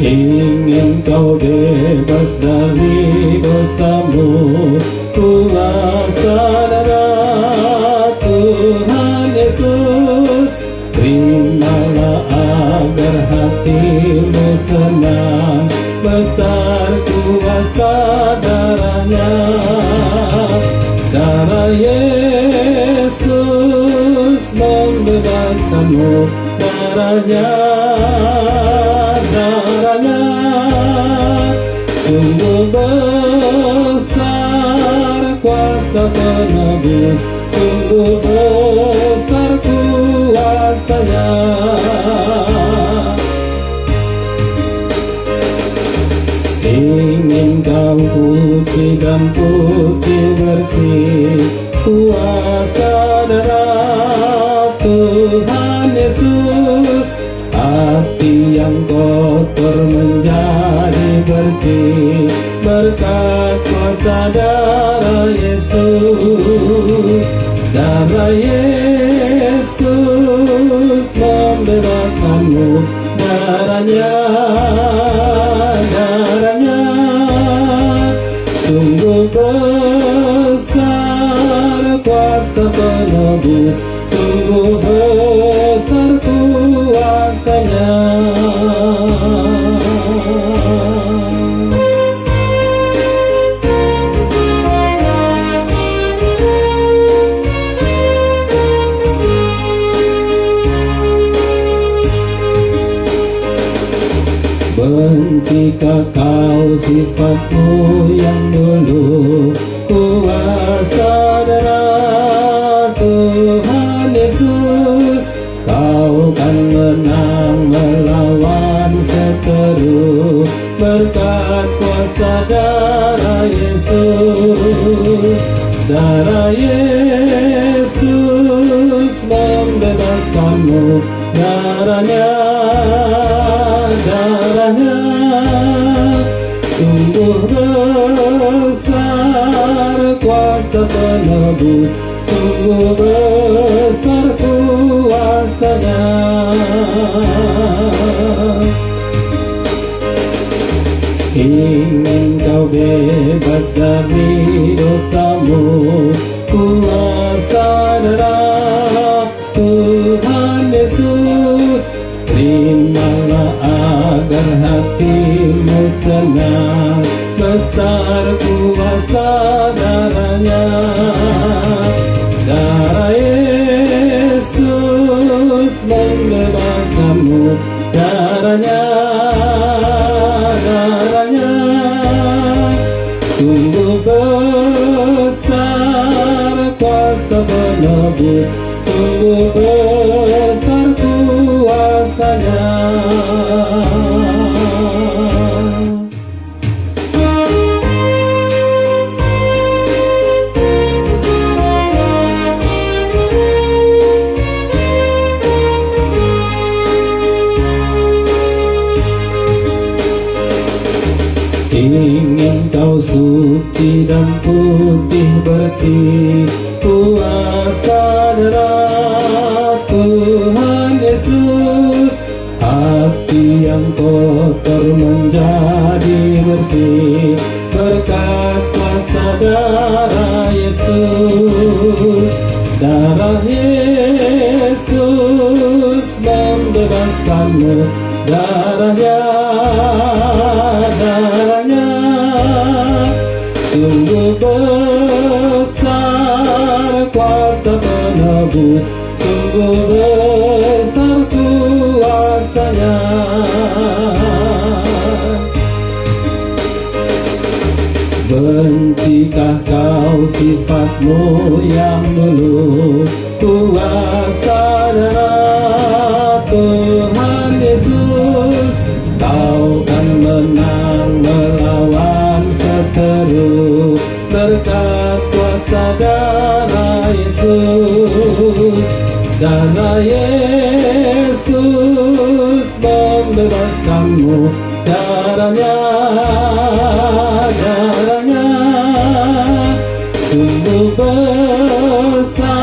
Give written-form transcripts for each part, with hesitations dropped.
Ingin kau bebas dari dosamu, kuasa darah Tuhan Yesus. Terimalah agar hatimu senang, besar kuasa darahnya. Darah Yesus membebaskanmu, darahnya, darahnya sungguh besar kuasa penebus, sungguh besar kuasanya. Ingin kau putih dan putih bersih, kuasa darah Tuhan Yesus. Hati yang kotor menjadi bersih berkat kuasa darah Yesus. Darah Yesus membebaskanmu, darahnya, darahnya sungguh besar kuasa penebus, sungguh besar kuasanya. Bencikah kau sifatmu yang dulu, kuasa darah Tuhan Yesus. Kau kan menang melawan seteru berkat kuasa darah Yesus. Darah Yesus membebaskanmu, darahnya, darahnya sungguh besar kuasa penebus, sungguh besar kuasanya. Ingin kau bebas dari dosamu, kuasa darah Tuhan Yesus. Terimalah agar hatimu senang, besar kuasa darahnya. Darah Yesus membebaskanmu, darahnya, darahnya sungguh besar kuasa penebus, sungguh besar kuasanya. Ingin kau suci dan putih bersih, kuasa darah Tuhan Yesus. Hati yang kotor menjadi bersih berkat kuasa darah Yesus. Darah Yesus membebaskanmu, darahnya, darahnya sungguh besar kuasa penebus, sungguh besar kuasanya. Bencikah kau sifatmu yang dulu, kuasa darah Tuhan Yesus. Kau kan menang melawan seteru berkat kuasa darah Yesus. Darah Yesus membebaskanmu, darahnya, darahnya sungguh besar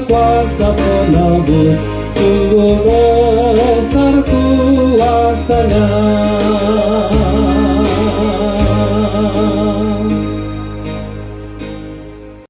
kuasa penebus, sungguh besar kuasa-Nya.